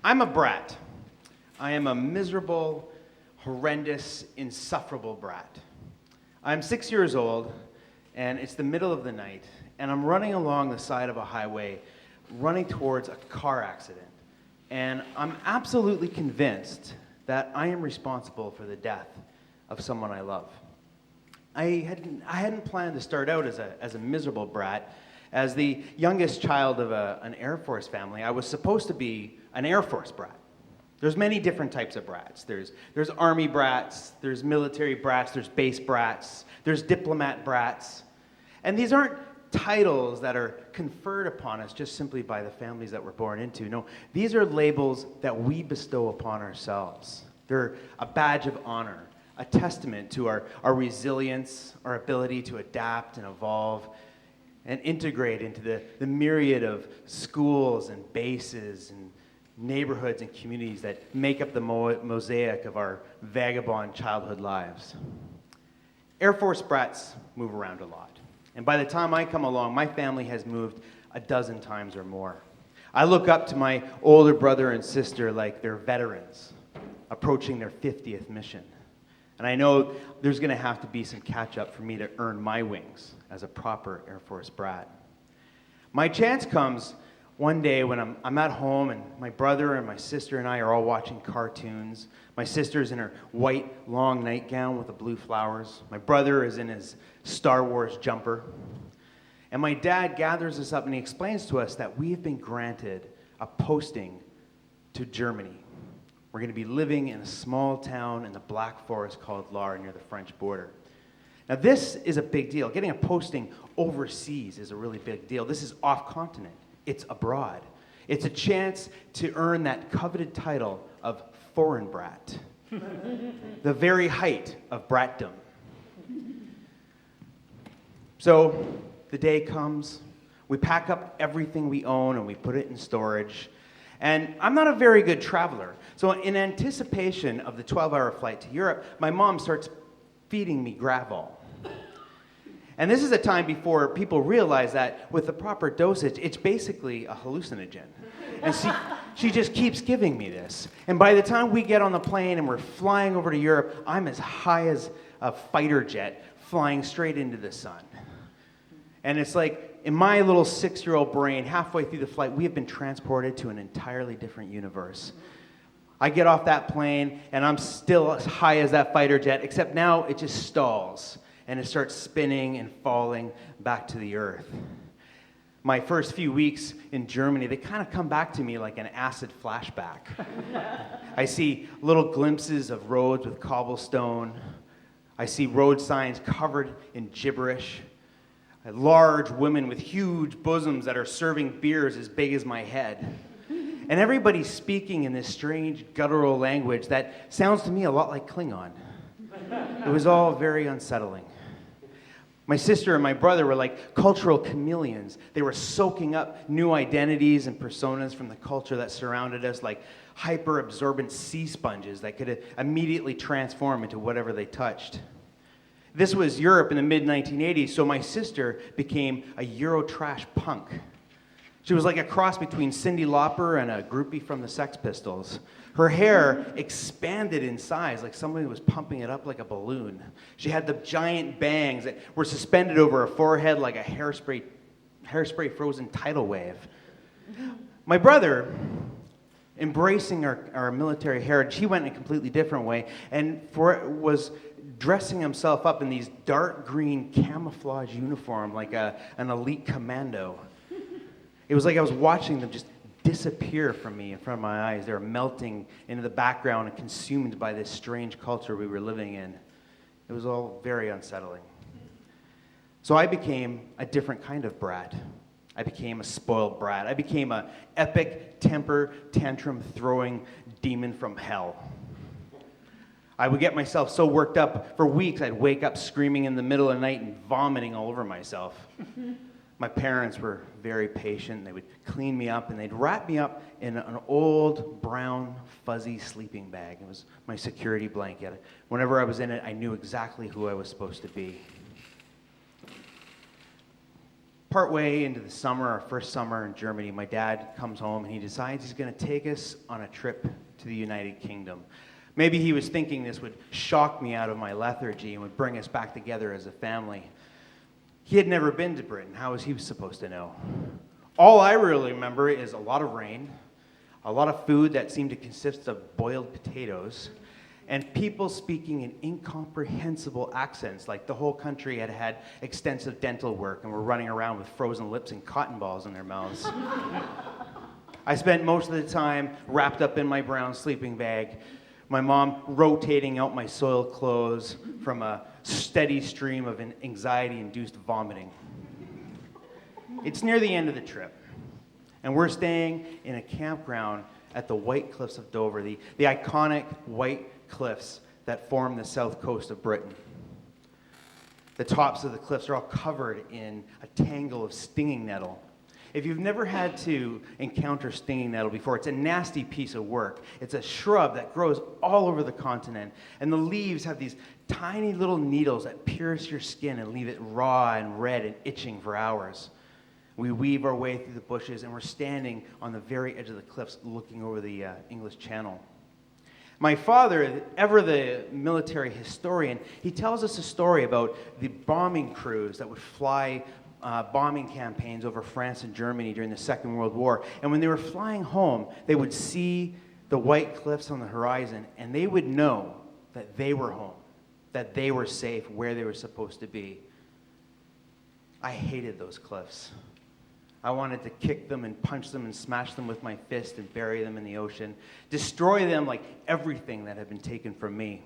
I'm a brat. I am a miserable, horrendous, insufferable brat. I'm 6 years old, and it's the middle of the night, and I'm running along the side of a highway, running towards a car accident. And I'm absolutely convinced that I am responsible for the death of someone I love. I hadn't planned to start out as a miserable brat. As the youngest child of an Air Force family, I was supposed to be an Air Force brat. There's many different types of brats. There's Army brats, there's military brats, there's base brats, there's diplomat brats. And these aren't titles that are conferred upon us just simply by the families that we're born into. No, these are labels that we bestow upon ourselves. They're a badge of honor, a testament to our resilience, our ability to adapt and evolve and integrate into the myriad of schools and bases and neighborhoods and communities that make up the mosaic of our vagabond childhood lives. Air Force brats move around a lot. And by the time I come along, my family has moved a dozen times or more. I look up to my older brother and sister like they're veterans approaching their 50th mission. And I know there's going to have to be some catch-up for me to earn my wings as a proper Air Force brat. My chance comes one day when I'm at home and my brother and my sister and I are all watching cartoons. My sister's in her white long nightgown with the blue flowers. My brother is in his Star Wars jumper. And my dad gathers us up and he explains to us that we've been granted a posting to Germany. We're going to be living in a small town in the Black Forest called Lahr near the French border. Now this is a big deal. Getting a posting overseas is a really big deal. This is off-continent. It's abroad. It's a chance to earn that coveted title of foreign brat, the very height of bratdom. So the day comes, we pack up everything we own and we put it in storage. And I'm not a very good traveler. So in anticipation of the 12-hour flight to Europe, my mom starts feeding me Gravol. And this is a time before people realize that with the proper dosage, it's basically a hallucinogen. And she just keeps giving me this. And by the time we get on the plane and we're flying over to Europe, I'm as high as a fighter jet flying straight into the sun. And it's like, in my little 6-year-old brain, halfway through the flight, we have been transported to an entirely different universe. I get off that plane, and I'm still as high as that fighter jet, except now it just stalls, and it starts spinning and falling back to the earth. My first few weeks in Germany, they kind of come back to me like an acid flashback. I see little glimpses of roads with cobblestone. I see road signs covered in gibberish. Large women with huge bosoms that are serving beers as big as my head. And everybody's speaking in this strange guttural language that sounds to me a lot like Klingon. It was all very unsettling. My sister and my brother were like cultural chameleons. They were soaking up new identities and personas from the culture that surrounded us like hyper-absorbent sea sponges that could immediately transform into whatever they touched. This was Europe in the mid-1980s, so my sister became a Eurotrash punk. She was like a cross between Cyndi Lauper and a groupie from the Sex Pistols. Her hair expanded in size like somebody was pumping it up like a balloon. She had the giant bangs that were suspended over her forehead like a hairspray frozen tidal wave. My brother, embracing our military heritage, he went in a completely different way and was dressing himself up in these dark green camouflage uniform like an elite commando. It was like I was watching them just disappear from me in front of my eyes. They were melting into the background and consumed by this strange culture we were living in. It was all very unsettling. So I became a different kind of brat. I became a spoiled brat. I became an epic temper tantrum throwing demon from hell. I would get myself so worked up for weeks, I'd wake up screaming in the middle of the night and vomiting all over myself. My parents were very patient. They would clean me up, and they'd wrap me up in an old, brown, fuzzy sleeping bag. It was my security blanket. Whenever I was in it, I knew exactly who I was supposed to be. Partway into the summer, our first summer in Germany, my dad comes home and he decides he's going to take us on a trip to the United Kingdom. Maybe he was thinking this would shock me out of my lethargy and would bring us back together as a family. He had never been to Britain. How was he supposed to know? All I really remember is a lot of rain, a lot of food that seemed to consist of boiled potatoes, and people speaking in incomprehensible accents, like the whole country had had extensive dental work and were running around with frozen lips and cotton balls in their mouths. I spent most of the time wrapped up in my brown sleeping bag, my mom rotating out my soiled clothes from a steady stream of anxiety-induced vomiting. It's near the end of the trip, and we're staying in a campground at the White Cliffs of Dover, the iconic white cliffs that form the south coast of Britain. The tops of the cliffs are all covered in a tangle of stinging nettle. If you've never had to encounter stinging nettle before, it's a nasty piece of work. It's a shrub that grows all over the continent, and the leaves have these tiny little needles that pierce your skin and leave it raw and red and itching for hours. We weave our way through the bushes, and we're standing on the very edge of the cliffs looking over the English Channel. My father, ever the military historian, he tells us a story about the bombing crews that would fly bombing campaigns over France and Germany during the Second World War. And when they were flying home, they would see the white cliffs on the horizon, and they would know that they were home, that they were safe, where they were supposed to be. I hated those cliffs. I wanted to kick them and punch them and smash them with my fist and bury them in the ocean, destroy them like everything that had been taken from me.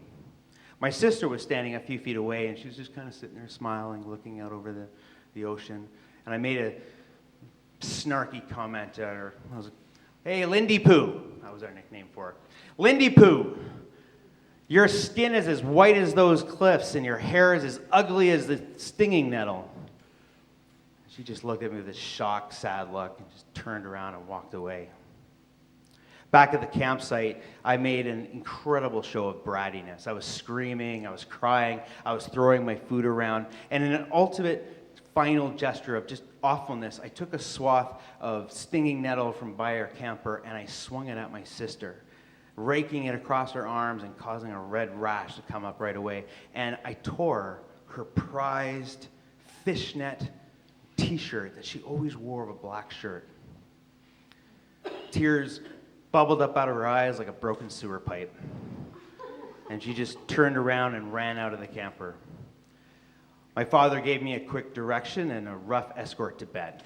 My sister was standing a few feet away, and she was just kind of sitting there smiling, looking out over the ocean. And I made a snarky comment at her. I was like, "Hey, Lindy Poo," that was our nickname for her. "Lindy Poo, your skin is as white as those cliffs, and your hair is as ugly as the stinging nettle." She just looked at me with this shocked, sad look and just turned around and walked away. Back at the campsite, I made an incredible show of brattiness. I was screaming, I was crying, I was throwing my food around, and in an ultimate final gesture of just awfulness, I took a swath of stinging nettle from by our camper and I swung it at my sister, raking it across her arms and causing a red rash to come up right away. And I tore her prized fishnet t-shirt that she always wore with a black shirt. Tears bubbled up out of her eyes like a broken sewer pipe. And she just turned around and ran out of the camper. My father gave me a quick direction and a rough escort to bed.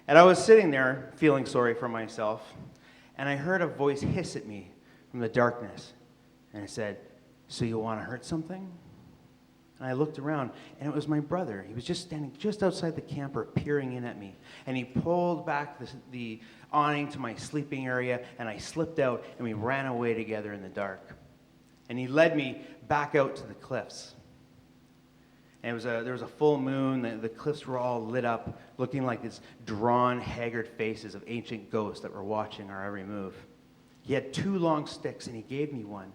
And I was sitting there feeling sorry for myself, and I heard a voice hiss at me from the darkness. And it said, "So you want to hurt something?" And I looked around, and it was my brother. He was just standing just outside the camper, peering in at me. And he pulled back the awning to my sleeping area, and I slipped out, and we ran away together in the dark. And he led me back out to the cliffs. And there was a full moon. The cliffs were all lit up, looking like these drawn, haggard faces of ancient ghosts that were watching our every move. He had 2 long sticks, and he gave me one.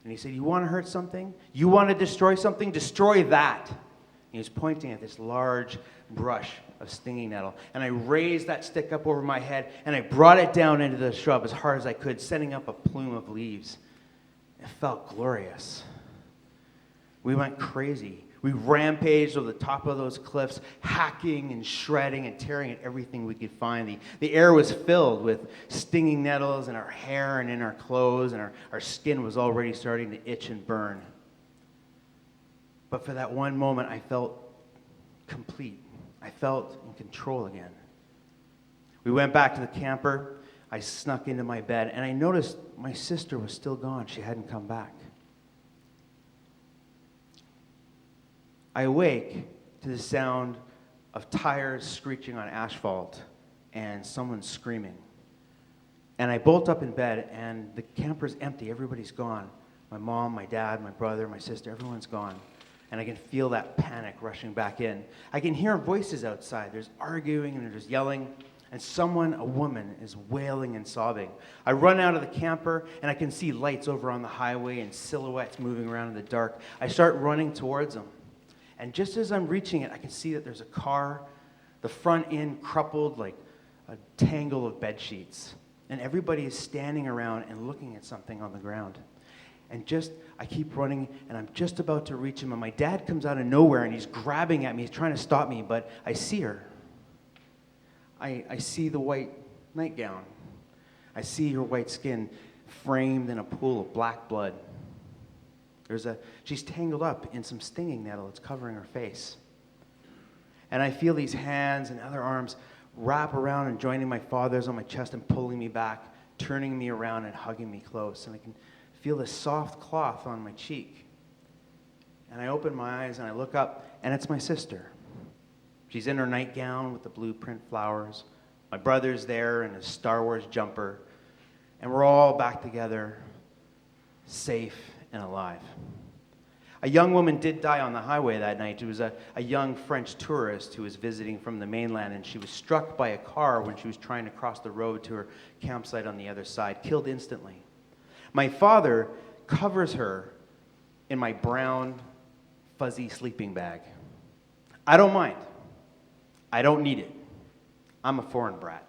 And he said, "You want to hurt something? You want to destroy something? Destroy that." And he was pointing at this large brush of stinging nettle. And I raised that stick up over my head, and I brought it down into the shrub as hard as I could, sending up a plume of leaves. It felt glorious. We went crazy. We rampaged over the top of those cliffs, hacking and shredding and tearing at everything we could find. The air was filled with stinging nettles in our hair and in our clothes, and our skin was already starting to itch and burn. But for that one moment, I felt complete. I felt in control again. We went back to the camper. I snuck into my bed, and I noticed my sister was still gone. She hadn't come back. I awake to the sound of tires screeching on asphalt and someone screaming. And I bolt up in bed, and the camper's empty. Everybody's gone. My mom, my dad, my brother, my sister, everyone's gone. And I can feel that panic rushing back in. I can hear voices outside. There's arguing and there's yelling. And a woman, is wailing and sobbing. I run out of the camper, and I can see lights over on the highway and silhouettes moving around in the dark. I start running towards them. And just as I'm reaching it, I can see that there's a car the front end crumpled like a tangle of bed sheets. And everybody is standing around and looking at something on the ground. And I keep running, and I'm just about to reach him, and my dad comes out of nowhere, and he's grabbing at me. He's trying to stop me, but I see her. I see the white nightgown. I see her white skin framed in a pool of black blood. She's tangled up in some stinging nettle that's covering her face. And I feel these hands and other arms wrap around and joining my father's on my chest and pulling me back, turning me around and hugging me close. And I can feel this soft cloth on my cheek. And I open my eyes and I look up, and it's my sister. She's in her nightgown with the blue print flowers. My brother's there in his Star Wars jumper. And we're all back together, safe and alive. A young woman did die on the highway that night. It was a young French tourist who was visiting from the mainland, and she was struck by a car when she was trying to cross the road to her campsite on the other side, killed instantly. My father covers her in my brown, fuzzy sleeping bag. I don't mind. I don't need it. I'm a foreign brat.